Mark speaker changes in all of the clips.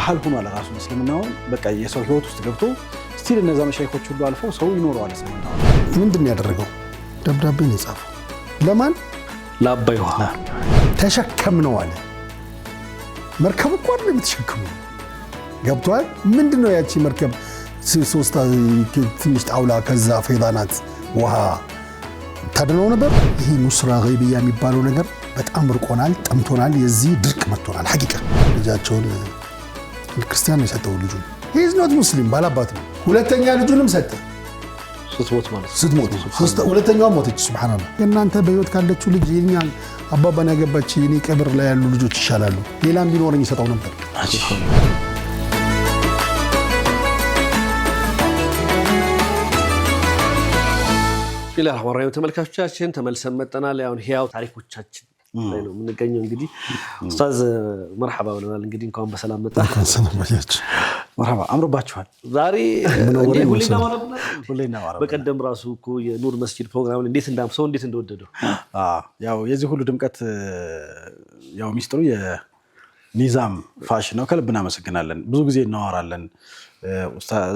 Speaker 1: ባህል ሆኗል ራሱ እስልምናው በቃ የሰው ህይወት ውስጥ ገብቶ ስቲል እነዛ መሻይኾች ሁሉ አልፈው ሰው ይኖረዋል እስልምናው
Speaker 2: ምንድነው ያደረገው ደብዳቤ ነው የጻፈው ለማን
Speaker 3: ለአባይ ውሃ
Speaker 2: ተሸከም ነው አለ መርከብ እኮ አይደለም የምትሸከመው ገብቷል ምንድነው ያቺ መርከብ ሶስት ትንሽ ጣውላ ከዛ ፌዳናት ውሃ ታድነው ነበር ይሄ ሙስራ ገይብያ የሚባለው ነገር በጣም ርቆናል ጠምቶናል የዚህ ድርቅ መጥቶናል ሐቂቃ ልጃቸውን ክርስቲያን ነው የሰጠው ልጁ he is not muslim ባላባት ነው ሁለተኛ ልጁንም ሰጠ
Speaker 3: ስትሞት ማለት
Speaker 2: ስትሞት ሁለተኛው ሞተች ሱብሃንአላህ እናንተ በህይወት ካለችው ልጅ የኛን አባባን ያገባች የኔ ቀብር ላይ ያሉ ልጆች ይሻላሉ ሌላም ቢኖርኝ ይሰጣው ነበር
Speaker 3: ቢላህ ወራዩ ተመልካቾቻችን ተመልሰን መጣናል ያው ህያው ታሪኮቻችን ላይ ነው የምንገኘው እንግዲህ ኡስታዝ መርሐባ ብለናል እንግዲህ እንኳን በሰላም መጣ
Speaker 1: መርሐባ አምሮባችኋል
Speaker 3: ዛሬ ሁሌና ወራብ በቀደም ራሱ እኮ የኑር መስጂድ ፕሮግራም እንዴት እንዳምሰው እንዴት እንደወደደው
Speaker 1: ያው የዚህ ሁሉ ድምቀት ያው ሚስጥሩ የኒዛም ፋሽን ነው ከልብና መሰግናለን ብዙ ጊዜ እናወራለን ኡስታዝ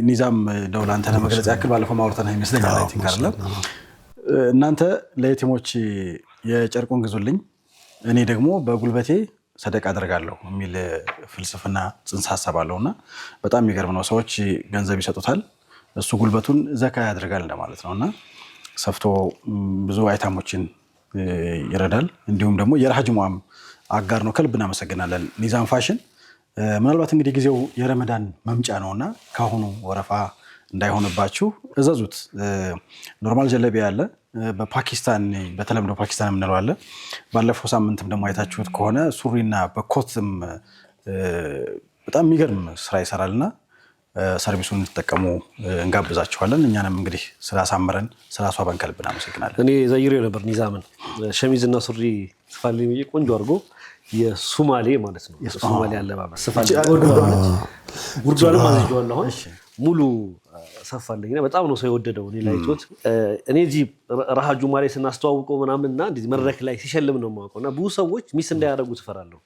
Speaker 1: ኒዛም ደውላንተ ለመግለጽ ያክል ባለፈው ማውርተና ይመስለኛል አይ ቲንክ አይደለም እናንተ ለየቲሞች የጨርቁን ግዙልኝ እኔ ደግሞ በጉልበቴ ሰደቃ አደርጋለሁ የሚል ፍልስፍና ጽንሰ ሐሳብ አለውና በጣም የሚገርም ነው ሰዎች ገንዘብ ይሰጡታል እሱ ጉልበቱን ዘካ ያደርጋል እንደማለት ነውና ሰፍቶ ብዙ አይታሞችን ይረዳል እንዲሁም ደግሞ የራህጅሙም አጋር ነው ከልብና መሰግናለን ኒዛም ፋሽን ምናልባት እንግዲህ ጊዜው የረመዳን መምጫ ነውና ካሁኑ ወረፋ እንዳይሆንባችሁ እዘዙት ኖርማል ጀለቢያ አለ በፓኪስታን በተለምዶ ፓኪስታን የምንለው አለ ባለፈው ሳምንትም ደግሞ አይታችሁት ከሆነ ሱሪና በኮትም በጣም የሚገርም ስራ ይሰራልና ሰርቪሱን እንድትጠቀሙ እንጋብዛችኋለን እኛንም እንግዲህ ስላሳመረን ስላስዋበን ከልብና መሰግናለን
Speaker 3: እኔ ዘይሬው ነበር ኒዛምን ሸሚዝና ሱሪ ስፋልኝ ቆንጆ አድርጎ የሶማሌ ማለት ነው የሶማሌ አለባበስ ስፋልኝ ጉርዷንም አዝጇል አሁን ሙሉ ሰፋልኝና በጣም ነው ሰው የወደደው እኔ ላይቶት እኔ እዚ ረሃጁ ማሬ ስናስተዋውቀው ምናምንና እንደዚህ መድረክ ላይ ሲሸልም ነው ማውቀውና ብዙ ሰዎች ሚስ እንዳያደርጉ ተፈራለሁ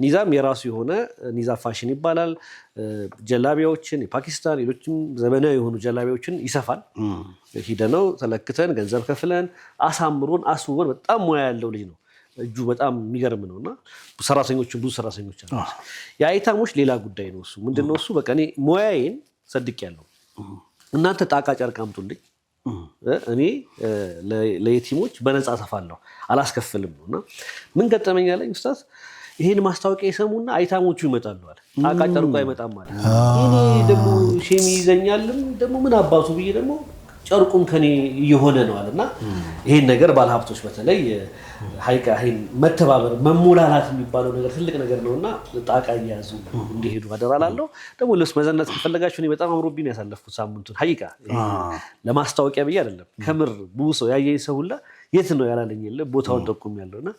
Speaker 3: ኒዛም የራሱ የሆነ ኒዛ ፋሽን ይባላል ጀላቢያዎችን የፓኪስታን ሌሎችም ዘመናዊ የሆኑ ጀላቢያዎችን ይሰፋል ሂደነው ተለክተን ገንዘብ ከፍለን አሳምሮን አስውበን በጣም ሙያ ያለው ልጅ ነው እጁ በጣም የሚገርም ነውና ሰራተኞችን ብዙ ሰራተኞች አሉ የአይታሞች ሌላ ጉዳይ ነው እሱ ምንድነው እሱ በቃ እኔ ሙያዬን ሰድቄያለሁ እናንተ ጣቃ ጨርቅ አምጡልኝ እኔ ለየቲሞች በነፃ ሰፋለሁ አላስከፍልም ነውና ምን ገጠመኝ አለኝ ኡስታዝ ይሄን ማስታወቂያ ይሰሙና አይታሞቹ ይመጣሉ አለ ጣቃ ጨርቁ አይመጣም ማለት እኔ ደግሞ ሼሚ ይዘኛልም ደግሞ ምን አባቱ ብዬ ደግሞ ጨርቁም ከኔ እየሆነ ነው አለና ይሄን ነገር ባለሀብቶች በተለይ ሀይቃ ይሄን መተባበር መሞላላት የሚባለው ነገር ትልቅ ነገር ነውና ጣቃ ያያዙ እንዲሄዱ አደራላለሁ ደግሞ ለስ መዘነት ከፈለጋችሁ እኔ በጣም አምሮብኝ ያሳለፍኩት ሳምንቱን ሀይቃ ለማስታወቂያ ብዬ አይደለም ከምር ብዙ ሰው ያየኝ ሰው ሁላ የት ነው ያላለኝ የለ ቦታውን ጠቁም ያለውና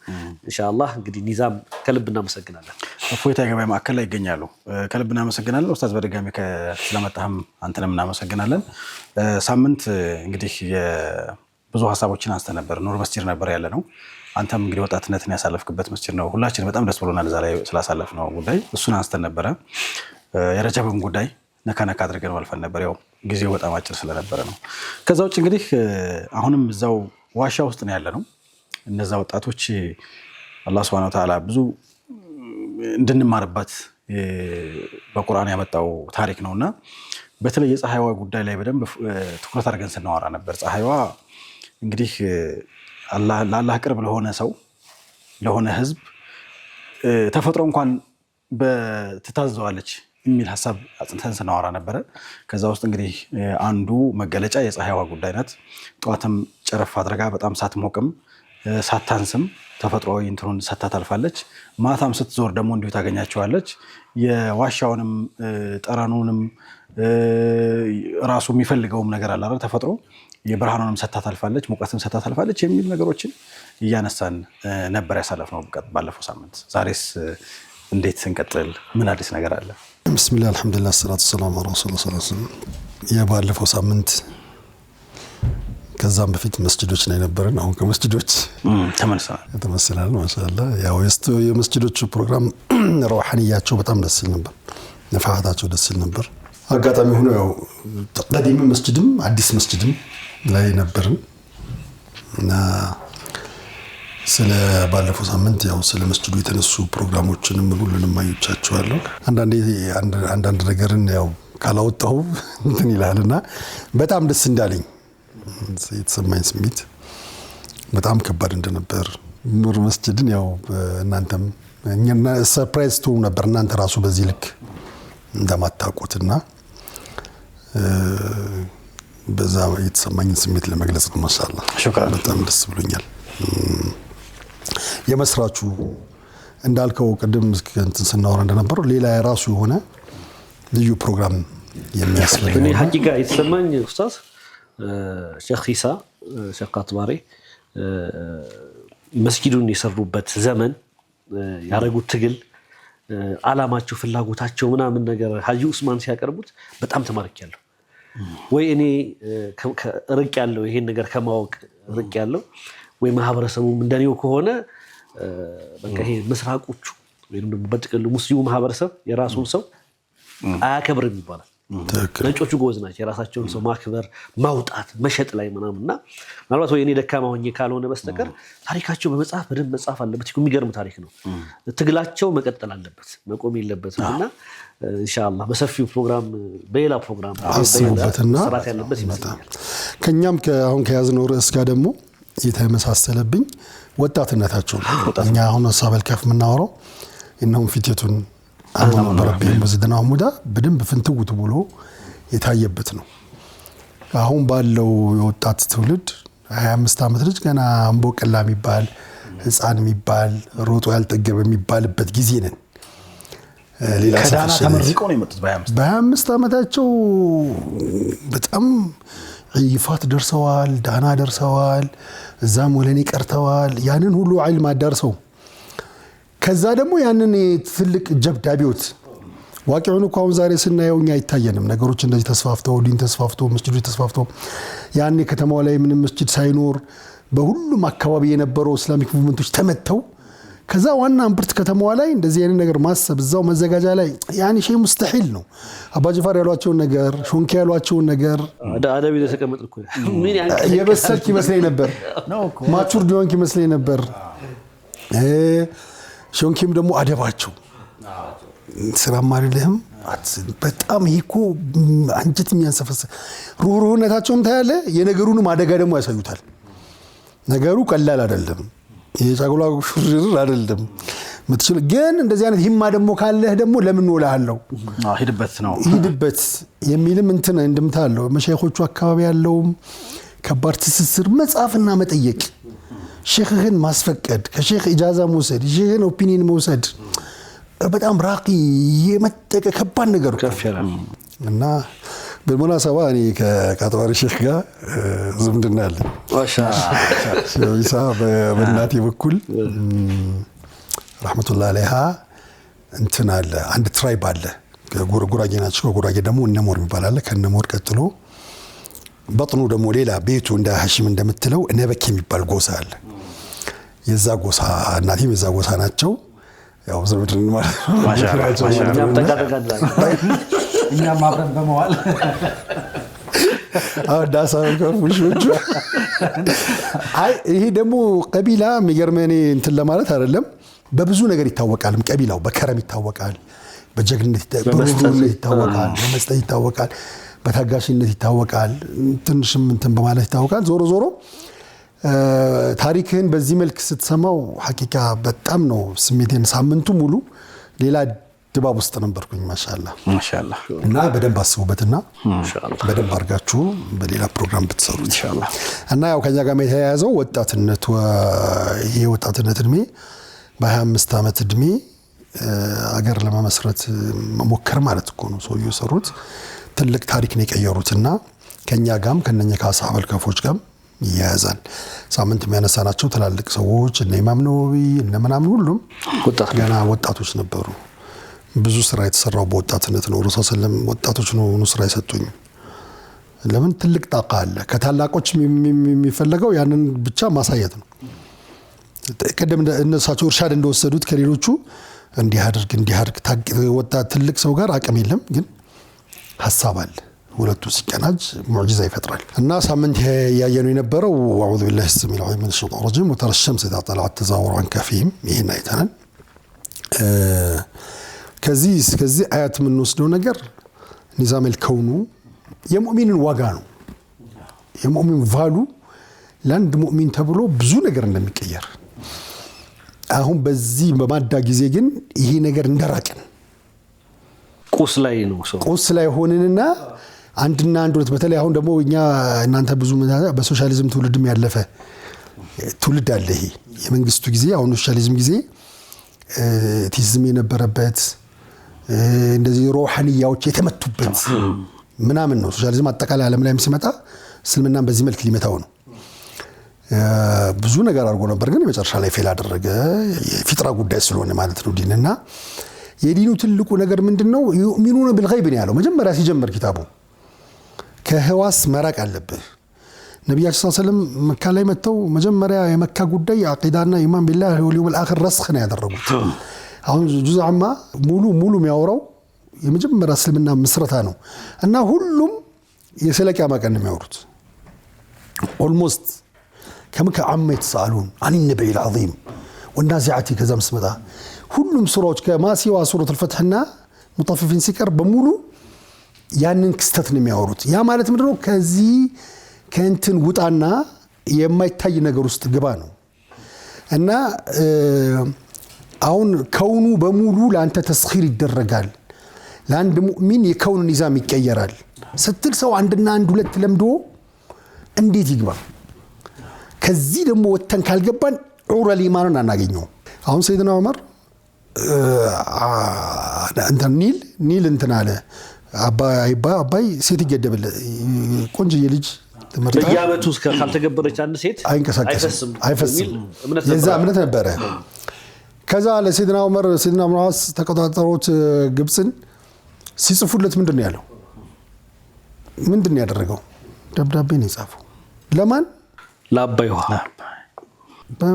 Speaker 3: ኢንሻአላህ እንግዲህ ኒዛም ከልብና መሰግናለን
Speaker 1: እፎይታ ገበያ ማዕከል ላይ ይገኛሉ ከልብና መሰግናለን ኡስታዝ በድጋሚ ስለመጣህም አንተንም እናመሰግናለን ሳምንት እንግዲህ ብዙ ሐሳቦችን አንስተ ነበር ኑር መስጂድ ነበር ያለ ነው አንተም እንግዲህ ወጣትነትን ያሳለፍክበት መስጂድ ነው ሁላችን በጣም ደስ ብሎናል ዛሬ ስላሳለፍነው ጉዳይ እሱን አንስተ ነበር የረጃብም ጉዳይ ነካነካ አድርገን አልፈን ነበር ያው ጊዜው በጣም አጭር ስለነበረ ነው ከዛ ውጭ እንግዲህ አሁንም እዛው ዋሻ ውስጥ ነው ያለ ነው እነዛ ወጣቶች አላህ Subhanahu Wa Ta'ala ብዙ እንድንማርበት በቁርአን ያመጣው ታሪክ ነውና በተለይ የፀሐይዋ ጉዳይ ላይ በደንብ ትኩረት አድርገን ስናወራ ነበር ፀሐይዋ እንግዲህ ለአላህ ቅርብ ለሆነ ሰው ለሆነ ህዝብ ተፈጥሮ እንኳን በትታዘዋለች የሚል ሐሳብ አጥንተን ስናወራ ነበር ከዛ ውስጥ እንግዲህ አንዱ መገለጫ የፀሐይዋ ጉዳይ ናት ጧትም ጨረፍ አድርጋ በጣም ሳትሞቅም ሳታንስም ተፈጥሮዊ እንትሩን ሰታታልፋለች ማታም ስትዞር ደግሞ እንዲሁ ታገኛቸዋለች የዋሻውንም ጠራኑንም ራሱ የሚፈልገውም ነገር አለ አይደል ተፈጥሮ የብርሃኑንም ሰታታልፋለች ሙቀትም ሰታታልፋለች የሚል ነገሮችን እያነሳን ነበር ያሳለፍነው ባለፈው ሳምንት ዛሬስ እንዴት እንቀጥል ምን አዲስ ነገር አለ
Speaker 2: ቢስሚላህ አልহামዱሊላህ ሰላቱ ሰላም ዐላ ረሱሊላህ ሰለላሁ ዐለይሂ ወሰለም የባለፈው ሳምንት ከዛም በፊት መስጂዶች ላይ ነበርን አሁን ከመስጂዶች ተመልሰናል ማሻአላህ ያው የመስጂዶቹ ፕሮግራም ሩሃንያቸው በጣም ደስ ይል ነበር ነፋታቸው ደስ ይል ነበር። አጋጣሚ ሆኖ ያው ተቅዳዲም መስጂድም አዲስ መስጂድም ላይ ነበርን እና ስለ ባለፈው ሳምንት ያው ስለ መስጂዱ የተነሱ ፕሮግራሞችንም ሁሉንም አይቻቸዋለሁ። አንዳንድ ነገርን ያው ካላወጣው እንትን ይላልና በጣም ደስ እንዳለኝ የተሰማኝ ስሜት በጣም ከባድ እንደነበር ኑር መስጂድን ያው እናንተም እኛና ሰርፕራይዝ ቱ ነበር እናንተ ራሱ በዚህ ልክ እንደማታውቁትና በዛ የተሰማኝ ስሜት ለመግለጽ ነው። ማሻአላህ በጣም ደስ ብሎኛል። የመስራቹ እንዳልከው ቅድም እንትን ስናወራ እንደነበረው ሌላ የራሱ የሆነ ልዩ ፕሮግራም የሚያስፈልግ
Speaker 3: እኔ ሐቂቃ የተሰማኝ ኡስታዝ ሼክ ኢሳ ሼክ አጥባሪ መስጊዱን የሰሩበት ዘመን ያረጉት ትግል አላማቸው ፍላጎታቸው ምናምን ነገር ሀጂ ኡስማን ሲያቀርቡት በጣም ተማርኪያለሁ። ወይ እኔ ርቅ ያለው ይሄን ነገር ከማወቅ ርቅ ያለው ወይ ማህበረሰቡም እንደኔው ከሆነ በቃ ይሄ ምስራቆቹ ወይም ደግሞ በጥቅሉ ሙስሊሙ ማህበረሰብ የራሱን ሰው አያከብርም ይባላል። ነጮቹ ጎዝ ናቸው የራሳቸውን ሰው ማክበር ማውጣት መሸጥ ላይ ምናምንና ምናልባት ወይ እኔ ደካማ ሆኜ ካልሆነ በስተቀር ታሪካቸው በመጽሐፍ በደንብ መጽሐፍ አለበት። የሚገርም ታሪክ ነው። ትግላቸው መቀጠል አለበት መቆም የለበትም እና ኢንሻአላህ በሰፊው ፕሮግራም በሌላ ፕሮግራም መስራት ያለበት ይመስላል።
Speaker 2: ከኛም አሁን ከያዝነው ርዕስ ጋር ደግሞ የተመሳሰለብኝ ወጣትነታቸው እኛ አሁን ሀሳበል ከፍ የምናወራው እነሆም ፊቴቱን አሁን በረብኝ በዝደና ሙዳ በደንብ ፍንትውት ብሎ የታየበት ነው። አሁን ባለው የወጣት ትውልድ 25 ዓመት ልጅ ገና እንቦቀላ የሚባል ህፃን የሚባል ሮጦ ያልጠገበ የሚባልበት ጊዜ ነን። ሌላ
Speaker 1: ከዳና ተመርቀው ነው የመጡት
Speaker 2: በ25 ዓመታቸው በጣም ይፋት ደርሰዋል፣ ዳና ደርሰዋል፣ እዛም ወለኔ ቀርተዋል። ያንን ሁሉ ዒልም አዳርሰው ከዛ ደግሞ ያንን ትልቅ ጀብድ አብዮት ዋቂውን እኮ አሁን ዛሬ ስናየው እኛ አይታየንም። ነገሮች እንደዚህ ተስፋፍተው ዲን ተስፋፍተው መስጂዱ ተስፋፍተው ያኔ ከተማው ላይ ምንም መስጂድ ሳይኖር በሁሉም አካባቢ የነበረው እስላሚክ ሙቭመንቶች ተመተው ከዛ ዋና እምብርት ከተማዋ ላይ እንደዚህ አይነት ነገር ማሰብ እዛው መዘጋጃ ላይ ያኔ ሸይ ሙስተሂል ነው። አባጅፋር ያሏቸው ነገር ሾንኬ ያሏቸው ነገር
Speaker 3: አዳቢ ተቀመጥ እኮ ምን ያን
Speaker 2: የበሰልክ ይመስለኝ ነበር ማቹር ዲዮንክ ይመስለኝ ነበር። ሾንኬም ደግሞ አደባቸው ስራ ማለልህም በጣም ይኮ አንጀት የሚያንሰፈስ ሩህሩህነታቸውም ታያለ። የነገሩንም አደጋ ደግሞ ያሳዩታል። ነገሩ ቀላል አይደለም። የጫጉላ ሹርር አይደለም ምትችል ግን እንደዚህ አይነት ሂማ ደግሞ ካለህ ደግሞ ለምን ወላሃለው
Speaker 1: ሂድበት ነው
Speaker 2: ሂድበት የሚልም እንትን እንደምታለው መሻይኾቹ አካባቢ ያለው ከባድ ትስስር መጻፍና መጠየቅ ሼኽን ማስፈቀድ ከሼኽ ኢጃዛ መውሰድ ሼኽን ኦፒኒየን መውሰድ በጣም ራቂ የመጠቀ ከባድ ነገር እና በመናሰባ እኔ ከቃጥባሪ ሼኽ ጋር ዝምድና አለ ማሻአላህ ኢሳ በእናቴ በኩል ረህመቱላህ አለይሃ እንትን አለ አንድ ትራይብ አለ ጉራጌ ናቸው። ጉራጌ ደግሞ እነሞር የሚባል አለ። ከነሞር ቀጥሎ በጥኑ ደግሞ ሌላ ቤቱ እንደ ሐሺም እንደምትለው እነበክ የሚባል ጎሳ አለ። የዛ ጎሳ እናቴም የዛ ጎሳ ናቸው። ያው ዘመድን ማለት
Speaker 3: ማሻአላህ
Speaker 1: እኛ ማብረን በመዋል
Speaker 2: ዳሳ ከፉልሾቹ ይሄ ደግሞ ቀቢላ የሚገርመኝ እንትን ለማለት አይደለም። በብዙ ነገር ይታወቃል። ቀቢላው በከረም ይታወቃል፣ በጀግንነት ይታወቃል፣ በመስጠት ይታወቃል፣ በታጋሽነት ይታወቃል፣ ትንሽም እንትን በማለት ይታወቃል። ዞሮ ዞሮ ታሪክህን በዚህ መልክ ስትሰማው ሐቂቃ በጣም ነው ስሜቴን ሳምንቱ ሙሉ ሌላ ድባብ ውስጥ ነበርኩኝ። ማሻአላህ እና በደንብ አስቡበትና በደንብ አርጋችሁ በሌላ ፕሮግራም ብትሰሩት ኢንሻአላህ። እና ያው ከኛ ጋር የተያያዘው ወጣትነት የወጣትነት እድሜ በ25 ዓመት እድሜ አገር ለመመስረት መሞከር ማለት እኮ ነው። ሰው የሰሩት ትልቅ ታሪክ ነው የቀየሩትና ከኛ ጋርም ከነኛ ከአስሐበል ከፎች ጋርም ይያዛል። ሳምንት የሚያነሳናቸው ትላልቅ ሰዎች እነ ኢማም ነወዊ እነ ምናምን ሁሉም ገና ወጣቶች ነበሩ። ብዙ ስራ የተሰራው በወጣትነት ነው። ረሱል ሰለላሁ ወጣቶች ነው ስራ የሰጡኝ። ለምን ትልቅ ጣቃ አለ። ከታላቆች የሚፈልገው ያንን ብቻ ማሳየት ነው። ቀደም እነሳቸው እርሻድ እንደወሰዱት ከሌሎቹ እንዲህ አድርግ ወጣ ትልቅ ሰው ጋር አቅም የለም ግን ሐሳብ አለ ሁለቱ ሲቀናጅ ሙዕጂዛ ይፈጥራል እና ሳምንት ያየነው የነበረው አዑዙ ቢላሂ السميع العليم من الشيطان الرجيم وترى الشمس إذا طلعت تزاور عن كهفهم ይሄን አይተናል ከዚህ አያት የምንወስደው ነገር ኒዛም الكون የሙእሚንን ዋጋ ነው የሙእሚን ቫሉ ለአንድ ሙእሚን ተብሎ ብዙ ነገር እንደሚቀየር አሁን በዚህ በማዳ ጊዜ ግን ይሄ ነገር እንደራቀን
Speaker 3: ቁስ ላይ ነው ሰው
Speaker 2: ቁስ ላይ ሆነንና አንድና አንድ ሁለት በተለይ አሁን ደግሞ እኛ እናንተ ብዙ በሶሻሊዝም ትውልድም ያለፈ ትውልድ አለ ይሄ የመንግስቱ ጊዜ አሁን ሶሻሊዝም ጊዜ ቲዝም የነበረበት እንደዚህ ሩሃንያዎች የተመቱበት ምናምን ነው ሶሻሊዝም አጠቃላይ ዓለም ላይ ሲመጣ እስልምናን በዚህ መልክ ሊመታው ነው ብዙ ነገር አድርጎ ነበር ግን መጨረሻ ላይ ፌል አደረገ የፊጥራ ጉዳይ ስለሆነ ማለት ነው ዲንና የዲኑ ትልቁ ነገር ምንድነው يؤمنون بالغيب ነው ያለው መጀመሪያ ሲጀምር ኪታቡ ከህዋስ መራቅ አለበት ነብያችን ሰለላሁ ዐለይሂ ወሰለም መካ ላይ መተው መጀመሪያ የመካ ጉዳይ አቂዳና ኢማን ቢላህ ወልየውም الآخر ረስኽ ነው ያደረጉት አሁን ጁዝ አማ ሙሉ የሚያወራው የመጀመሪያ እስልምና መስረታ ነው እና ሁሉም የሰለቂያ ማቀን የሚያወሩት ኦልሞስት كم عم يتسألون عن النبي العظيم والنازعات كذا مسمدا ሁሉም ሱራዎች ከማ ሲዋ ሱረቱ الفتحና ሙጠፊፊን ሲቀር በሙሉ ያንን ክስተት ነው የሚያወሩት ያ ማለት ምንድነው ከዚህ ከእንትን ውጣና የማይታይ ነገር ውስጥ ግባ ነው እና አሁን ከውኑ በሙሉ ለአንተ ተስኺር ይደረጋል ለአንድ ሙእሚን የከውን ኒዛም ይቀየራል ስትል ሰው አንድና አንድ ሁለት ለምዶ እንዴት ይግባ ከዚህ ደግሞ ወተን ካልገባን ዑረል ኢማንን አናገኘው አሁን ሰይድና ዑመር እንተ ኒል እንትን አለ አባይ ሴት ይገደበለ ቆንጆዬ ልጅ ተመርጣ
Speaker 3: በያመቱ ካልተገበረች አንድ ሴት
Speaker 2: አይፈስም የዛ እምነት ነበረ ከዛ ለሰይድና ዑመር ሰይድና ሙዓዝ ተቆጣጣሮች ግብጽን ሲጽፉለት ምንድነው ያለው ምንድነው ያደረገው ደብዳቤ ነው የጻፈው ለማን
Speaker 3: ላባይዋ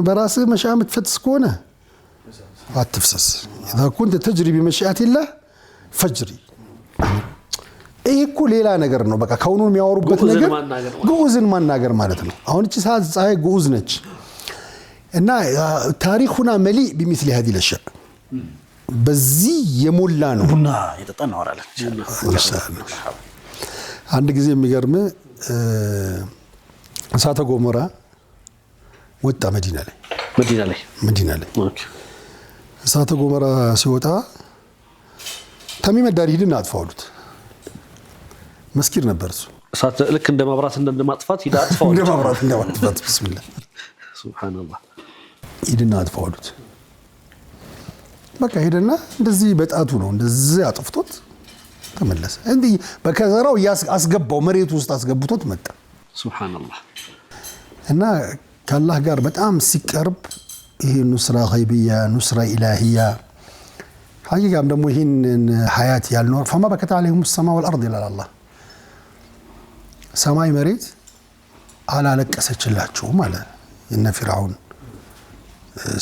Speaker 2: በራስ መሻም ተፈትስ ከሆነ አትፍሰስ اذا كنت تجري بمشيئه الله فجري ይሄ እኮ ሌላ ነገር ነው በቃ ከውኑን የሚያወሩበት ነገር ጉኡዝን ማናገር ማለት ነው አሁን እቺ ሰዓት ፀሐይ ጉኡዝ ነች እና ታሪኩና መሊ بمثل هذه الاشياء በዚህ የሞላ ነው
Speaker 1: ቡና የተጠና ወራለ
Speaker 2: አንድ ጊዜ የሚገርም እሳተ ገሞራ ወጣ መዲና ላይ
Speaker 3: ኦኬ
Speaker 2: እሳተ ገሞራ ሲወጣ ተሚም ዳሪ ሂድና አጥፋውሉት መስኪር ነበር እሱ
Speaker 3: እሳተ ልክ እንደ ማብራት እንደማጥፋት ሂዳ አጥፋው
Speaker 2: እንደ ማብራት ቢስሚላህ
Speaker 3: ሱብሃንአላህ
Speaker 2: ሂድና አጥፋውሉት በቃ ሄደና እንደዚህ በጣቱ ነው እንደዚህ አጥፍቶት ተመለሰ እንዴ በከዘራው ያስገባው መሬት ውስጥ አስገብቶት መጣ
Speaker 3: ሱብሃንአላህ
Speaker 2: እና ከአላህ ጋር በጣም ሲቀርብ ይሄ ኑስራ ገይብያ ኑስራ ኢላሂያ ሐቂቃም ደግሞ ይሄን ሐያት ያልኖር فما بكت عليهم السماء والارض الا الله ሰማይ መሬት አላለቀሰችላችሁ ማለት እነ ፍርዓውን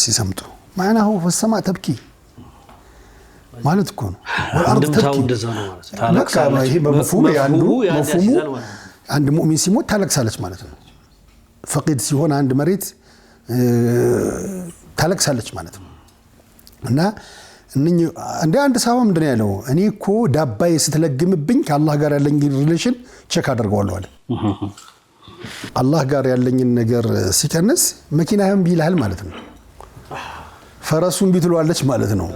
Speaker 2: ሲሰምጡ ማናው فالسماء تبكي ማለት እኮ ነው والارض تبكي
Speaker 3: እንደዛ ነው ማለት
Speaker 2: ታለቅሳለች ይሄ በመፍሁሙ አንድ ሙእሚን ሲሞት ታለቅሳለች ማለት ነው ፈቂድ ሲሆን አንድ መሬት ታለቅሳለች ማለት ነው እና እንደ አንድ ሰው ምንድነው ያለው እኔ እኮ ዳባዬ ስትለግምብኝ ከአላህ ጋር ያለኝ ሪሌሽን ቼክ አደርገዋለሁ አለ አላህ ጋር ያለኝ ነገር ሲቀንስ መኪናህም ቢልሃል ማለት ነው ፈረሱን ቢትሏለች ማለት ነው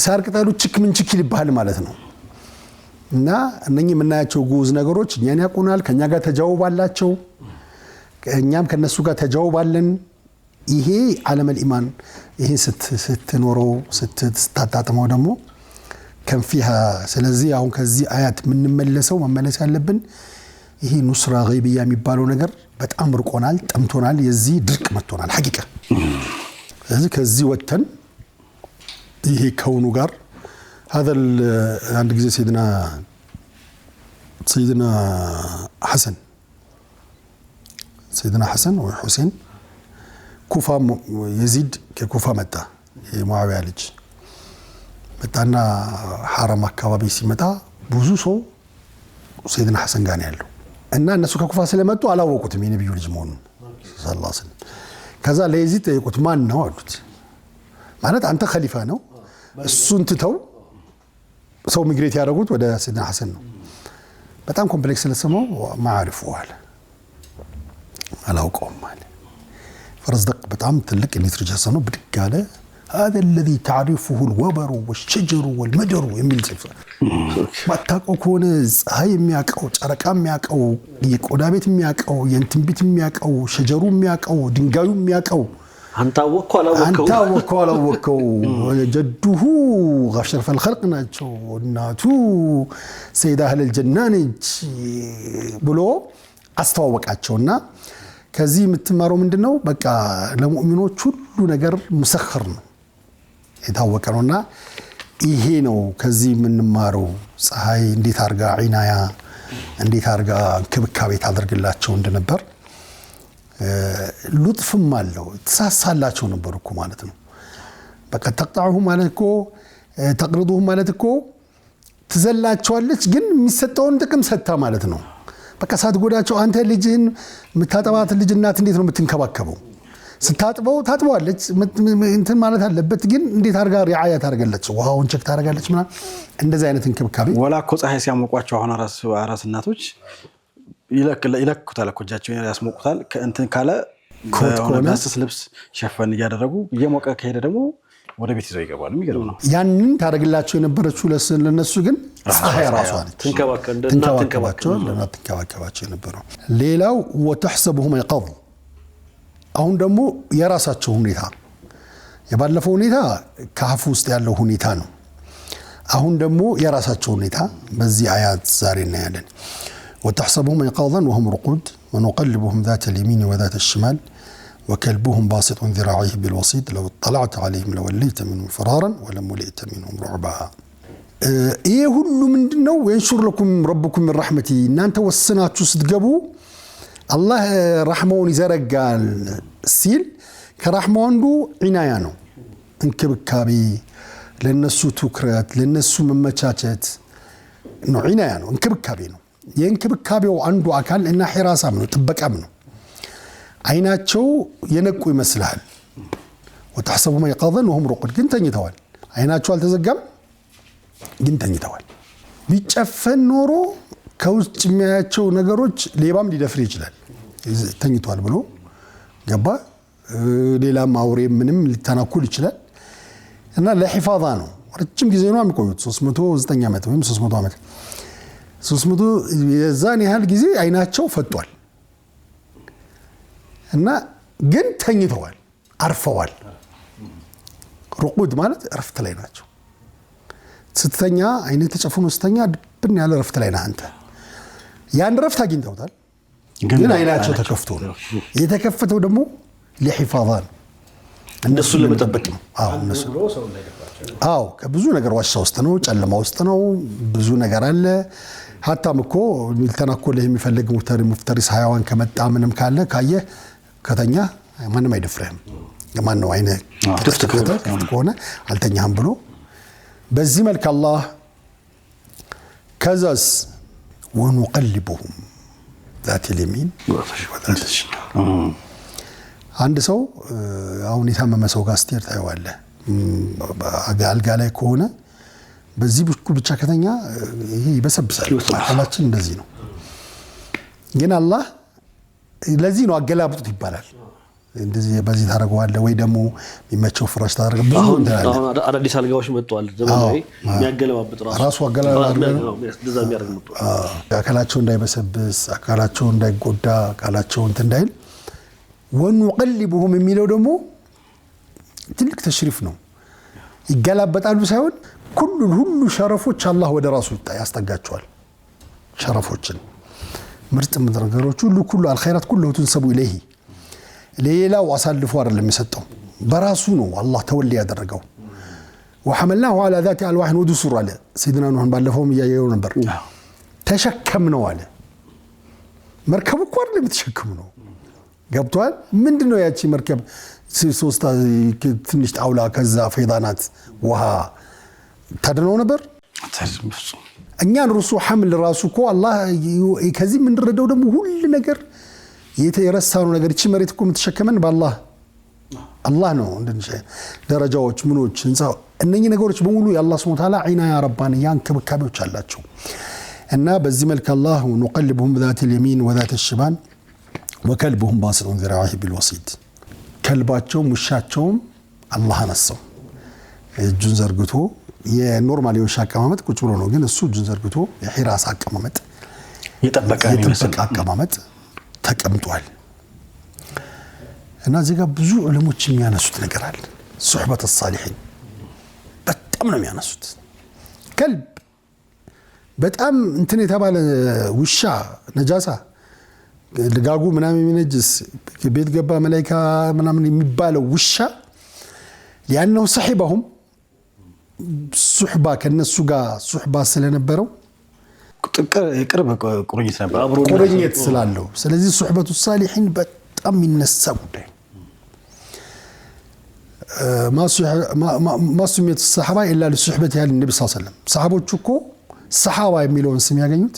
Speaker 2: ሳር ቅጠሉ ችክ ምን ችክ ይልባል ማለት ነው እና እነኚህ የምናያቸው ጉዝ ነገሮች እኛን ያቆናል ከኛ ጋር ተጃውባላቸው እኛም ከነሱ ጋር ተጃውባለን ይሄ ዓለም الإيمان ይሄ ስትኖረው ስትታጣጣመው ደግሞ ከንፊሃ ስለዚህ አሁን ከዚህ አያት የምንመለሰው መመለስ ያለብን ይሄ ኑስራ ገይብያ የሚባለው ነገር በጣም ርቆናል ጠምቶናል የዚህ ድርቅ መጥቶናል ሐቂቃ ስለዚህ ከዚህ ወተን ይሄ ከውኑ ጋር هذا عند ጊዜ سيدنا حسن وحسين كوفا يزيد ككوفا متى معاوية لج መጣና ሐረም አካባቢ ሲመጣ ብዙ ሰው ሰይድና ሐሰን ጋር ነው ያለው እና እነሱ ከኩፋ ስለመጡ አላወቁትም የነብዩ ልጅ መሆኑን ሰለላሁ ዐለይሂ ወሰለም። ከዛ ለየዚድ ጠየቁት ማን ነው አሉት። ማለት አንተ ኸሊፋ ነው እሱን ትተው ሰው ሚግሬት ያደረጉት ወደ ሰይድና ሐሰን ነው። በጣም ኮምፕሌክስ ስለሰማው ማዓሪፉ አለ አላውቀውም አለ። ፈረዝደቅ በጣም ትልቅ ሊትሬቸር ነው ብድግ አለ هذا الذي تعرفه الوبر والشجر والمدر የሚል ጽፍ ማታውቀው ከሆነ ፀሐይ የሚያውቀው ጨረቃ የሚያውቀው የቆዳ ቤት የሚያውቀው የእንትን ቤት የሚያውቀው ሸጀሩ የሚያውቀው ድንጋዩ የሚያውቀው
Speaker 3: አንተ አወቀው
Speaker 2: አላወቀው ጀዱሁ غشرف الخلق ናቸው እናቱ ሰይዳ አህለ الجنة ነች ብሎ አስተዋወቃቸውና ከዚህ የምትማረው ምንድነው በቃ ለሙእሚኖች ሁሉ ነገር ሙሰخر ነው የታወቀ ነውና ይሄ ነው ከዚህ የምንማረው ፀሐይ እንዴት አርጋ ዒናያ እንዴት አርጋ እንክብካቤ ታደርግላቸው እንደነበር ሉጥፍም አለው ተሳሳላቸው ነበር እኮ ማለት ነው። በቃ ተቅጣዑሁ ማለት እኮ ተቅርዱሁ ማለት እኮ ትዘላቸዋለች ግን የሚሰጠውን ጥቅም ሰጣ ማለት ነው። በቃ ሳትጎዳቸው አንተ ልጅህን የምታጠባት ልጅ እናት እንዴት ነው የምትንከባከበው? ስታጥበው ታጥበዋለች እንትን ማለት አለበት ግን እንዴት አርጋ ሪዓያ ታደርጋለች ውሃውን ቸክ ታደርጋለች ማለት እንደዚህ አይነት እንክብካቤ
Speaker 1: ወላ እኮ ፀሐይ ሲያሞቋቸው አሁን አራስ እናቶች ይለኩታል እኮ እጃቸውን ያስሞቁታል ከእንትን ካለ ኮትኮናስ ልብስ ሸፈን እያደረጉ እየሞቀ ከሄደ ደግሞ ወደ ቤት ይዘው ይገባሉ። የሚገርም ነው።
Speaker 2: ያንን ታደርግላቸው የነበረችው ለነሱ ግን ፀሐይ ራሷ ነች ትንከባከባቸው የነበረው። ሌላው ወተሕሰቡሁም ይቀظ አሁን ደግሞ የራሳቸው ሁኔታ የባለፈው ሁኔታ ከሐፍ ውስጥ ያለው ሁኔታ ነው። አሁን ደግሞ የራሳቸው ሁኔታ በዚህ አያት ዛሬ እናያለን። وتحسبهم يقظا وهم رقود ونقلبهم ذات اليمين وذات الشمال وكلبهم باسط ذراعيه بالوسيط لو اطلعت عليهم لوليت منهم فرارا ولملئت منهم رعبا. ايه ሁሉ ምንድነው وينشر لكم ربكم من رحمته እናንተ ወስናችሁ ስትገቡ አላህ ረህመውን ይዘረጋል ሲል ከረህመው አንዱ ዒናያ ነው እንክብካቤ ለነሱ ትኩረት ለነሱ መመቻቸት ነው ዒናያ ነው እንክብካቤ ነው። የእንክብካቤው አንዱ አካል እና ሒራሳም ነው ጥበቃም ነው። አይናቸው የነቁ ይመስላል وتحسبهم يقظا وهم رقود ግን ተኝተዋል። አይናቸው አልተዘጋም ግን ተኝተዋል። ቢጨፈን ኖሮ ከውስጥ የሚያያቸው ነገሮች ሌባም ሊደፍር ይችላል ተኝቷል ብሎ ገባ ሌላም አውሬ ምንም ሊተናኩል ይችላል እና ለሒፋዛ ነው። ረጅም ጊዜ ነው የሚቆዩት 309 ዓመት ወይም 300 ዓመት 300 የዛን ያህል ጊዜ አይናቸው ፈጧል እና ግን ተኝተዋል አርፈዋል። ሩቁድ ማለት ረፍት ላይ ናቸው። ስትተኛ አይነ ተጨፍኖ ስተኛ ድብን ያለ ረፍት ላይ ነህ አንተ። ያን ረፍት አግኝተውታል ግን አይናቸው ተከፍቶ ነው የተከፈተው ደግሞ ለሒፋዛ ነው እነሱን ለመጠበቅ ነው። ከብዙ ነገር ዋሻ ውስጥ ነው ጨለማ ውስጥ ነው ብዙ ነገር አለ። ሀታም እኮ ሊተናኮልህ የሚፈልግ ሙፍተሪስ ሐያዋን ከመጣ ምንም ካለ ካየ ከተኛ ማንም አይደፍርህም። ማን ነው አይነ ክፍት ከሆነ አልተኛህም ብሎ በዚህ መልክ አላህ ከዛስ ወንቀልቡሁም ذات اليمين وذات الشمال አንድ ሰው አሁን የታመመ ሰው ጋር ስትሄድ ታየዋለህ አልጋ ላይ ከሆነ በዚህ ብቻ ከተኛ ይሄ ይበሰብሳል። አላችን እንደዚህ ነው ግን አላህ ለዚህ ነው አገላብጡት ይባላል። እንደዚህ በዚህ ታረጋዋለህ ወይ ደግሞ የሚመቸው ፍራሽ ታረጋለህ። ብዙ እንዳለ
Speaker 3: አዳዲስ አልጋዎች መጥቷል ዘመናዊ የሚያገለባብጥ ራሱ
Speaker 2: አገላብጥ ነው እንደዛ የሚያደርግ መጥቷል። አካላቸው እንዳይበሰብስ አካላቸው እንዳይጎዳ አካላቸው እንትን እንዳይል ወንቀልቡሁም የሚለው ደግሞ ትልቅ ተሽሪፍ ነው። ይገላበጣሉ ሳይሆን ሁሉ ሸረፎች አላህ ወደ ራሱ ያስጠጋቸዋል። ሸረፎችን ምርጥ ነገሮች ሁሉ አልኸይራት ሁሉ ተንሰቡ ኢለይሂ ሌላው አሳልፎ አይደለም የሰጠው በራሱ ነው አላህ ተወሊ ያደረገው። وحملناه على ذات الواح ودسر على سيدنا نوح ባለፈው ያየው ነበር ተሸከም ነው አለ። መርከብ እኮ አይደለም ተሸከም ነው ገብቷል። ምንድነው ያቺ መርከብ ሶስት ትንሽ ጣውላ ከዛ ፈይዳናት ውሃ ታድነው ነበር እኛን ሩሱ ሐምል ራሱ እኮ አላህ ከዚህ የምንረዳው ደግሞ ሁሉ ነገር የተረሳው ነገር እቺ መሬት እኮ የምትሸከመን አላህ ነው እንደንሽ ደረጃዎች ምኖች እንሳው እነኚህ ነገሮች በሙሉ የአላህ Subhanahu Wa Ta'ala ዒና ያ ረባን ያንከብካቤዎች አላቸው እና በዚህ መልኩ አላህ ወንቀልብሁም ذات اليمين وذات الشمال وكلبهم باسط ذراعيه بالوسيد ከልባቸው ሙሻቸውም አላህ አነሳው እጁን ዘርግቶ የኖርማል የውሻ አቀማመጥ ቁጭ ብሎ ነው ግን እሱ እጁን ዘርግቶ የሒራስ አቀማመጥ
Speaker 1: የጠበቀ
Speaker 2: አቀማመጥ ተቀምጧል እና እዚህ ጋር ብዙ ዑለሞች የሚያነሱት ነገር አለ ሱህበት الصالحين በጣም ነው የሚያነሱት ከልብ በጣም እንትን የተባለ ውሻ ነጃሳ ልጋጉ ምናምን የሚነጅስ ቤት ገባ መላእክት ምናምን የሚባለው ውሻ ሊያነው صاحبهم ሱህባ ከነሱ ጋር ሱህባ ስለነበረው
Speaker 1: ቅርብ ቁርኝት ነበር
Speaker 2: ቁርኝት ስላለው ስለዚህ ሱህበቱ الصالحين በጣም ይነሳ ጉዳይ ما سميت الصحابة إلا لصحبة النبي صلى الله عليه وسلم صحابوቹ እኮ ሰሃባ የሚለውን ስም ያገኙት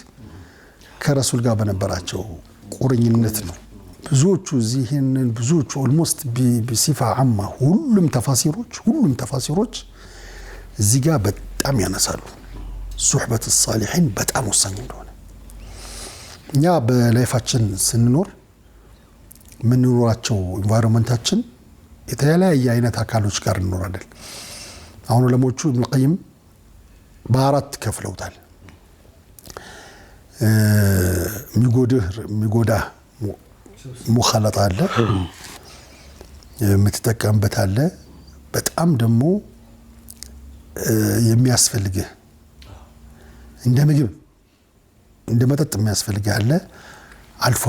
Speaker 2: ከረሱል ጋር በነበራቸው ቁርኝነት ነው ብዙዎቹ እዚህንን ብዙዎቹ ኦልሞስት በሲፋ አማ ሁሉም ተፋሲሮች እዚህ ጋር በጣም ያነሳሉ ሱህበት الصالحين በጣም ወሳኝ እንደሆነ እኛ በላይፋችን ስንኖር ምንኖራቸው ኢንቫይሮንመንታችን የተለያየ አይነት አካሎች ጋር እንኖራለን አሁን ለሞቹ ኢብኑ ቀይም በአራት ከፍለውታል ሚጎዳ ሙኸለጣ አለ የምትጠቀምበት አለ በጣም ደግሞ የሚያስፈልግህ እንደ ምግብ እንደ መጠጥ የሚያስፈልግህ አለ አልፎ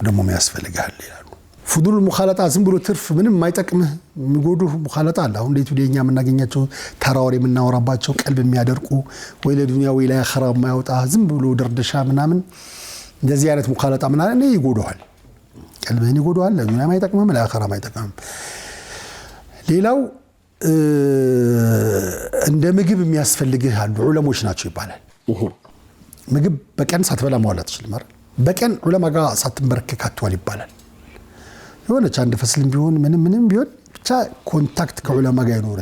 Speaker 2: ደግሞ የሚያስፈልግህ አለ ይላሉ فضول المخالطات ዝም ብሎ ትርፍ ምንም የማይጠቅምህ የሚጎዱ ሙኻለጣ አለ አሁን ለቱ ለኛ የምናገኛቸው ተራወር የምናወራባቸው ቀልብ የሚያደርቁ ወይ ለዱንያ ወይ ለአኺራ የማይወጣ ዝም ብሎ ደርደሻ ምናምን እንደዚህ አይነት ሙኻለጣ ምናምን ይጎዳዋል ቀልብህን ይጎዳዋል ለዱንያ የማይጠቅምም ለአኺራ የማይጠቅምም ሌላው እንደ ምግብ የሚያስፈልግህ አሉ ዑለሞች ናቸው ይባላል ምግብ በቀን ሳትበላ መዋል አትችልም አይደል በቀን ዑለማ ጋር ሳትንበረከክ አትዋል ይባላል የሆነች አንድ ፈስልም ቢሆን ምንም ቢሆን ብቻ ኮንታክት ከዑለማ ጋር ይኖር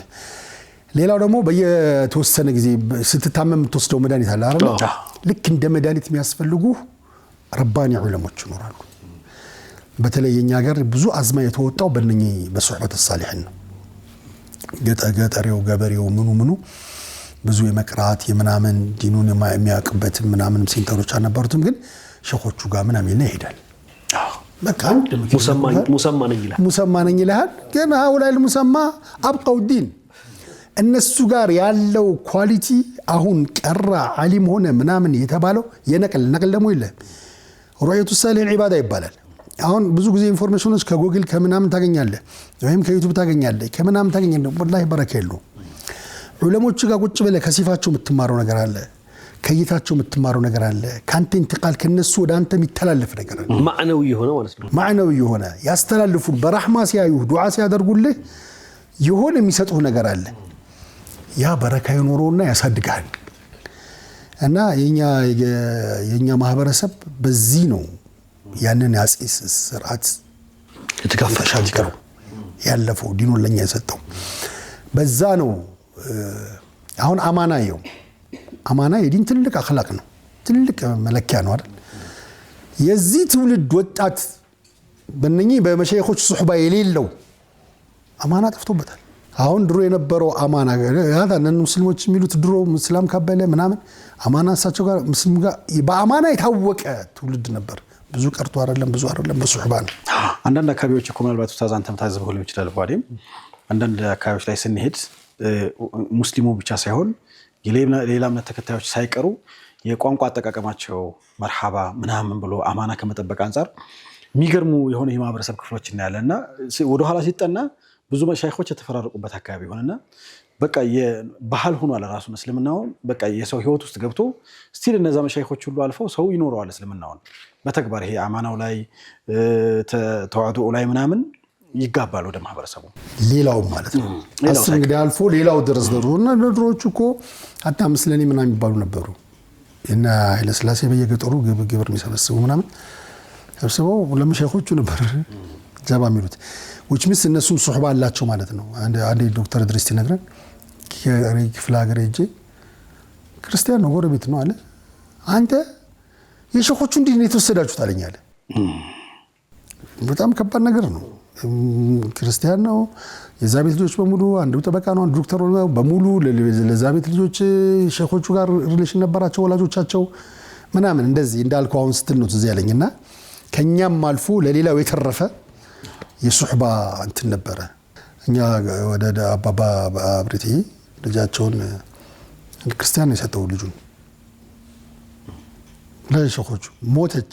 Speaker 2: ሌላው ደግሞ በየተወሰነ ጊዜ ስትታመም ተወስደው መድኃኒት አለ አይደል ልክ እንደ መድኃኒት የሚያስፈልጉ ረባኒ ዑለሞች ይኖራሉ በተለይ የኛ ሀገር ብዙ አዝማ የተወጣው በእነኚህ በሱህበት الصالحين ነው ገጠሬው ገበሬው ምኑ ብዙ የመቅራት የምናምን ዲኑን የሚያውቅበት ምናምን ሴንተሮች አልነበሩትም ግን ሸኾቹ ጋር ምናምን ይሄዳል በቃ ሙሰማ ነኝ ይላል ግን አውላይ ሙሰማ አብቀው ዲን እነሱ ጋር ያለው ኳሊቲ አሁን ቀራ ዓሊም ሆነ ምናምን የተባለው የነቀል ደግሞ የለም ሩዕየቱ ሳሊህ ዒባዳ ይባላል አሁን ብዙ ጊዜ ኢንፎርሜሽኖች ከጎግል ከምናምን ታገኛለህ ወይም ከዩቲዩብ ታገኛለህ ከምናምን ታገኛለህ ወላሂ በረካ የለው ዑለሞቹ ጋር ቁጭ ብለህ ከሲፋቸው የምትማረው ነገር አለ ከይታቸው የምትማረው ነገር አለ ካንተ እንተቃል ከነሱ ወደ አንተ የሚተላለፍ ነገር አለ
Speaker 3: ማዕነዊ የሆነ ማለት ነው
Speaker 2: ማዕነዊ የሆነ ያስተላልፉ በረህማ ሲያዩ ዱዓ ሲያደርጉልህ የሆነ የሚሰጡህ ነገር አለ ያ በረካ ይኖረውና ያሳድጋል እና የኛ ማህበረሰብ በዚህ ነው ያንን ያጽስ ስርዓት የተከፈሻጅከው ያለፈው ዲኑን ለኛ የሰጠው በዛ ነው አሁን አማና የዲን ትልቅ አኽላቅ ነው ትልቅ መለኪያ ነው አይደል የዚህ ትውልድ ወጣት በእነኚህ በመሸይኾች ሱህባ የሌለው አማና ጠፍቶበታል አሁን ድሮ የነበረው አማና ያዳነን ሙስሊሞች የሚሉት ድሮ ሙስላም ካበለ ምናምን አማና እሳቸው ጋር ሙስሊም ጋር በአማና የታወቀ ትውልድ ነበር ብዙ ቀርቶ አይደለም በሱህባ ነው
Speaker 1: አንዳንድ አካባቢዎች እኮ ምናልባት ኡስታዝ አንተም ታዘበው ሊሆን ይችላል ጓዴም አንዳንድ አካባቢዎች ላይ ስንሄድ ሙስሊሙ ብቻ ሳይሆን የሌላ እምነት ተከታዮች ሳይቀሩ የቋንቋ አጠቃቀማቸው መርሐባ ምናምን ብሎ አማና ከመጠበቅ አንፃር የሚገርሙ የሆነ የማህበረሰብ ክፍሎች እናያለና ወደ ኋላ ሲጠና ብዙ መሻይኾች የተፈራረቁበት አካባቢ ሆነና በቃ የባህል ሆኗል ራሱ እስልምናው በቃ የሰው ህይወት ውስጥ ገብቶ ስቲል እነዛ መሻይኾች ሁሉ አልፈው ሰው ይኖረዋል እስልምናው በተግባር ይሄ አማናው ላይ ተዋዱኡ ላይ ምናምን ይጋባል ወደ ማህበረሰቡ
Speaker 2: ሌላው ማለት ነው። አስብ እንግዲህ አልፎ ሌላው ድረስ ደርሶና ድሮቹ እኮ አታ ምስለኔ ምናምን የሚባሉ ነበሩ እና ኃይለ ሥላሴ በየገጠሩ ግብር የሚሰበስቡ ምናምን ሰብስበው ለመሸኾቹ ነበር ጀባ የሚሉት which means እነሱም ሱህባ አላቸው ማለት ነው። አንድ ዶክተር ድሪስቲ ነግረን ክፍለ ሀገር ሄጄ ክርስቲያን ነው ጎረቤት ነው አለ አንተ የሸኾቹ እንዴት ነው የተወሰዳችሁት አለኝ አለ። በጣም ከባድ ነገር ነው። ክርስቲያን ነው የዛ ቤት ልጆች በሙሉ አንዱ ጠበቃ ነው አንዱ ዶክተር ነው በሙሉ ለዛ ቤት ልጆች ሸኾቹ ጋር ሪሌሽን ነበራቸው ወላጆቻቸው ምናምን እንደዚህ እንዳልከው አሁን ስትል ነው ትዝ ያለኝና ከኛም አልፎ ለሌላው የተረፈ የሱህባ እንትን ነበረ። እኛ ወደ አባባ አብሬቴ ልጃቸውን ክርስቲያን ነው የሰጠው ልጁን ለሸኾቹ ሞተች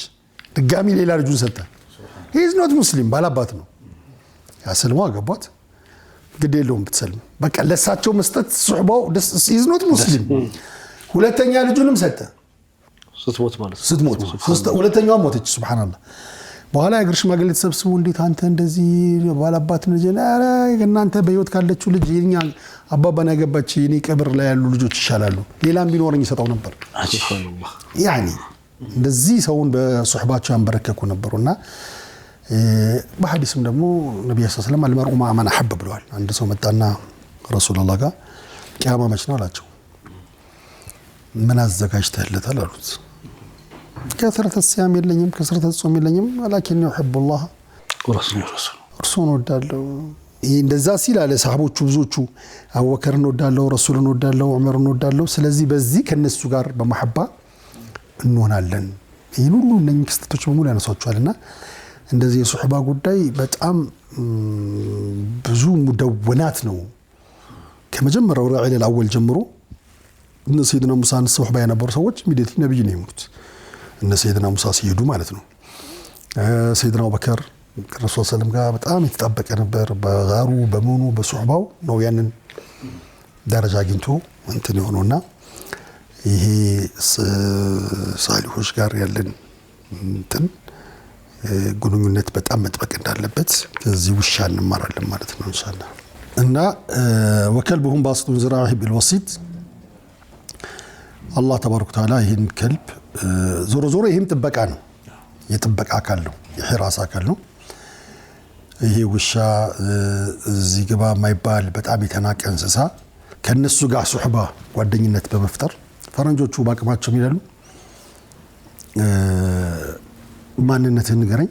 Speaker 2: ድጋሚ ሌላ ልጁን ሰጠ። he is not muslim ባላባት ነው ያሰልመው አገባት ግድ የለውም ብትሰልም በቃ ለሳቸው መስጠት ሱህባው he is not muslim ሁለተኛ ልጁንም ሰጠ
Speaker 3: ስትሞት ማለት
Speaker 2: ስትሞት ሁለተኛዋ ሞተች ሱብሃንአላህ። በኋላ የእግር ሽማግሌ ተሰብስበው እንዴት አንተ እንደዚህ ባላባት ልጅ አረ እናንተ በህይወት ካለችው ልጅ የኛ አባባን ያገባች የኔ ቀብር ላይ ያሉ ልጆች ይሻላሉ ሌላም ቢኖርኝ ይሰጣው ነበር ሱብሃንአላህ። ያኒ እንደዚህ ሰውን በሱህባቸው ያንበረከኩ ነበርና በሐዲስም ደግሞ ነብዩ ሰለላሁ ዐለይሂ ወሰለም አልመርኡ ማ'a መን አሐበ ብለዋል። አንድ ሰው መጣና ረሱላህ ጋር ቂያማ መች ነው አላቸው። ምን አዘጋጅተህለታል አሉት። ከስረተ ሲያም የለኝም ከስረተ ጾም የለኝም ولكن يحب الله ረሱሉን ወዳለው እንደዛ ሲል አለ ሰሃቦቹ ብዙዎቹ አቡበከርን ወዳለው ረሱልን ወዳለው ዑመርን ወዳለው ስለዚህ በዚህ ከነሱ ጋር በመሐባ እንሆናለን። ይሄን ሁሉ እነኚህ ክስተቶች በሙሉ ያነሳቸዋልና እንደዚህ የሱህባ ጉዳይ በጣም ብዙ ሙደወናት ነው። ከመጀመሪያው ረዒል الأول ጀምሮ እነ ሰይድና ሙሳን ሱህባ የነበሩ ሰዎች ኢሚዲየትሊ ነብይ ነው የሆኑት። እነ ሰይድና ሙሳ ሲሄዱ ማለት ነው። ሰይድና አቡበከር ከረሱል ሰለላሁ ጋር በጣም የተጣበቀ ነበር። በጋሩ በመኑ በሱህባው ነው ያንን ደረጃ አግኝቶ እንትን የሆነውና ይሄ ሳሊሆች ጋር ያለን እንትን ግንኙነት በጣም መጥበቅ እንዳለበት ከዚህ ውሻ እንማራለን ማለት ነው ኢንሻአላህ። እና ወከልብሁም ባስጡን ዝራሂ ቢልወሲት አላህ ተባረከ ወተዓላ ይሄን ከልብ ዞሮ ዞሮ ይሄም ጥበቃ ነው የጥበቃ አካል ነው የሂራስ አካል ነው። ይሄ ውሻ እዚህ ግባ የማይባል በጣም የተናቀ እንስሳ ከነሱ ጋር ሱህባ ጓደኝነት በመፍጠር ፈረንጆቹ ባቅማቸው ይላሉ ማንነትህን ንገረኝ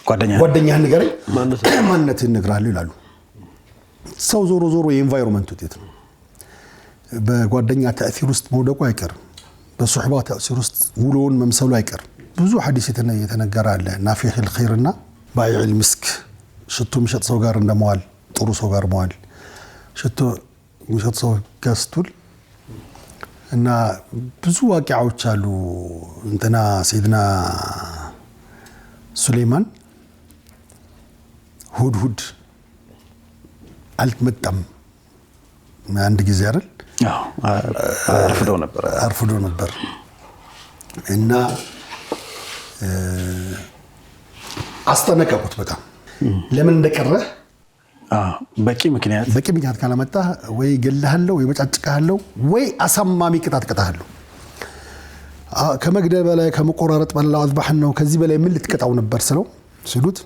Speaker 2: ጓደኛህን ንገረኝ ማንነትህን እነግርሃለሁ ይላሉ። ሰው ዞሮ ዞሮ የኤንቫይሮንመንት ውጤት ነው። በጓደኛ ተአሲር ውስጥ መውደቁ አይቀርም። በሱህባ ተአሲር ውስጥ ውሎውን መምሰሉ አይቀርም። ብዙ ሐዲስ የተነገረ አለ ናፊህ الخيርና ባይዕ المسك ሽቶ የሚሸጥ ሰው ጋር እንደመዋል ጥሩ ሰው ጋር መዋል ሽቶ የሚሸጥ ሰው ጋስቱል እና ብዙ ዋቂዓዎች አሉ። እንትና ሰይድና ሱሌማን ሁድሁድ አልመጣም አንድ ጊዜ አይደል አርፍዶ ነበር እና አስጠነቀቁት በጣም ለምን እንደቀረ
Speaker 1: በቂ ምክንያት
Speaker 2: ካላመጣ ወይ ገለሃለው ወይ መጫጭቃለው ወይ አሳማሚ ቅጣት ቀጣሃለው ከመግደል በላይ ከመቆራረጥ በላይ አዝባህን ነው ከዚህ በላይ ምን ልትቀጣው ነበር ስለው ሲሉት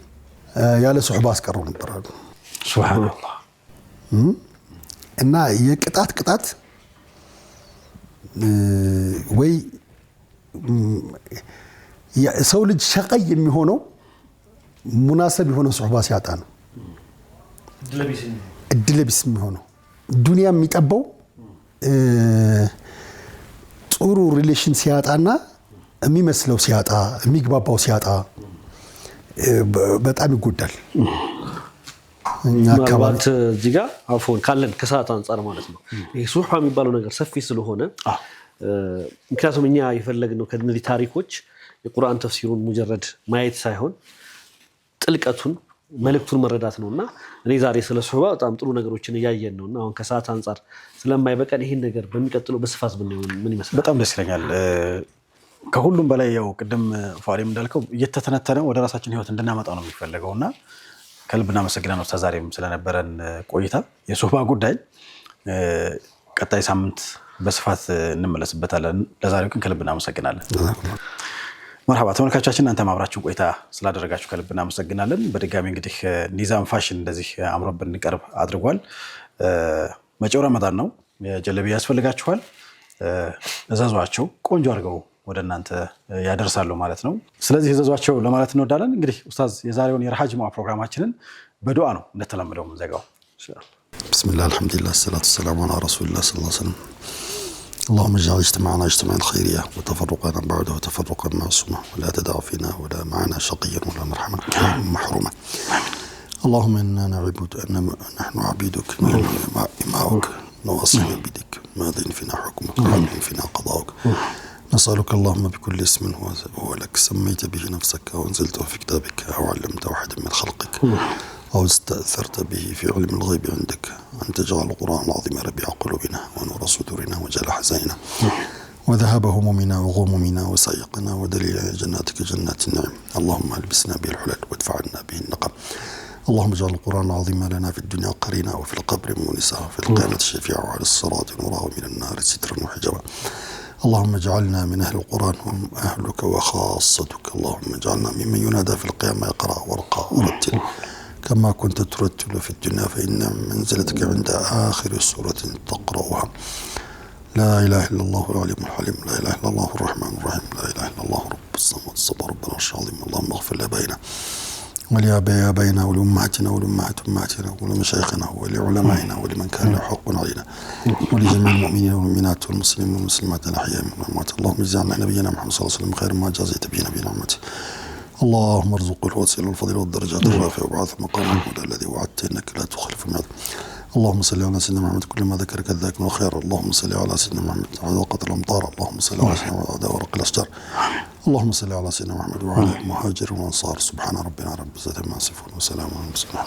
Speaker 2: ያለ ሱህባ አስቀረው ነበር አሉ።
Speaker 1: ሱብሃንአላህ።
Speaker 2: እና የቅጣት ወይ ሰው ልጅ ሸቀይ የሚሆነው ሙናሰብ የሆነ ሱህባ ሲያጣ ነው። እድለቢስ የሚሆነው ዱንያ የሚጠባው ጥሩ ሪሌሽን ሲያጣና የሚመስለው ሲያጣ የሚግባባው ሲያጣ በጣም ይጎዳል። እኛ
Speaker 3: አካባቢ እዚህ ጋር አፎን ካለን ከሰዓት አንፃር ማለት ነው ይሄ ሱህባ የሚባለው ነገር ሰፊ ስለሆነ ምክንያቱም እኛ የፈለግነው ከነዚህ ታሪኮች የቁርአን ተፍሲሩን ሙጀረድ ማየት ሳይሆን ጥልቀቱን መልእክቱን መረዳት ነውና እኔ ዛሬ ስለ ሱህባ በጣም ጥሩ ነገሮችን ያያየን ነውና አሁን ከሰዓት አንፃር ስለማይበቃን ይሄን ነገር በሚቀጥለው በስፋት ምን ይመስላል
Speaker 1: በጣም ደስ ይለኛል። ከሁሉም በላይ ያው ቅድም ፋሪም እንዳልከው እየተተነተነ ወደ ራሳችን ህይወት እንድናመጣው ነው የሚፈልገውና ከልብ እናመሰግናለን ኡስታዝ ዛሬም ስለነበረን ቆይታ። የሶፋ ጉዳይ ቀጣይ ሳምንት በስፋት እንመለስበታለን። ለዛሬው ግን ከልብ እናመሰግናለን። መርሐባ ተመልካቾቻችን፣ እናንተ ማብራችሁ ቆይታ ስላደረጋችሁ ከልብ እናመሰግናለን። በድጋሚ እንግዲህ ኒዛም ፋሽን እንደዚህ አምሮብን እንቀርብ አድርጓል። መጪው ረመዳን ነው። የጀለቢያ ያስፈልጋችኋል። እዘዟቸው፣ ቆንጆ አድርገው ወደ እናንተ ያደርሳሉ ማለት ነው። ስለዚህ እዘዟቸው ለማለት እንወዳለን። እንግዲህ ኡስታዝ የዛሬውን የረሃ ጅሙዓ ፕሮግራማችንን በዱዓ ነው እንደተለመደው የምንዘጋው።
Speaker 2: ብስሚላህ አልሐምዱሊላህ ሰላቱ ወሰላሙ ዐላ ረሱሊላህ ሰለላሁ ዐለይሂ ወሰለም اللهم اجعل اجتماعنا اجتماعا الخيرية وتفرقنا بعده تفرقا معصوما ولا تدع فينا ولا معنا شقيا ولا محروما. اللهم إنا نحن عبيدك إماؤك نواصي بيدك ماض فينا حكمك وعدل فينا قضاؤك. نسألك اللهم بكل اسم هو لك سميت به نفسك أو أنزلته في كتابك أو علمته أحدا من خلقك أو استأثرت به في علم الغيب عندك أن تجعل القرآن العظيم ربيع قلوبنا ونور صدورنا وجلاء حزاننا وذهاب همومنا وغمومنا وسائقنا ودليلنا جناتك جنات النعيم. اللهم ألبسنا به الحلال وادفع عنا به النقم. اللهم اجعل القرآن العظيم لنا في الدنيا قرينا وفي القبر مونسا وفي القيامة شفيعا وعلى الصراط نورا ومن النار سترا وحجابا. اللهم اجعلنا من أهل القرآن وهم أهلك وخاصتك. اللهم اجعلنا ممن ينادى في القيامة اقرأ وارقى ورتل كما كنت ترتل في الدنيا فإن منزلتك عند آخر سورة تقرأها. لا إله إلا الله العليم الحليم. لا إله إلا الله الرحمن الرحيم. لا إله إلا الله رب الصمد الصبر رب العرش العظيم. اللهم اغفر لآبائنا ولآبائنا ولأمهاتنا ولأمهات أمهاتنا ولمشايخنا ولعلمائنا ولمن كان له حق علينا ولجميع المؤمنين والمؤمنات والمسلمين والمسلمات الأحياء منهم والأموات. اللهم اجعلنا نبينا محمد صلى الله عليه وسلم خير ما جازيت به نبينا محمد. اللهم ارزقه الوسيله والفضيله والدرجات الرافعه وابعثه مقام محمود الذي وعدته انك لا تخلف الميعاد. اللهم صل على سيدنا محمد كل ما ذكرك الذاكرون الخير. اللهم صل على سيدنا محمد عدد وقت الامطار. اللهم صل على سيدنا محمد عدد ورق الاشجار. اللهم صل على سيدنا محمد وعلى المهاجر والانصار. سبحان ربنا رب العزه عما يصفون وسلام على المرسلين.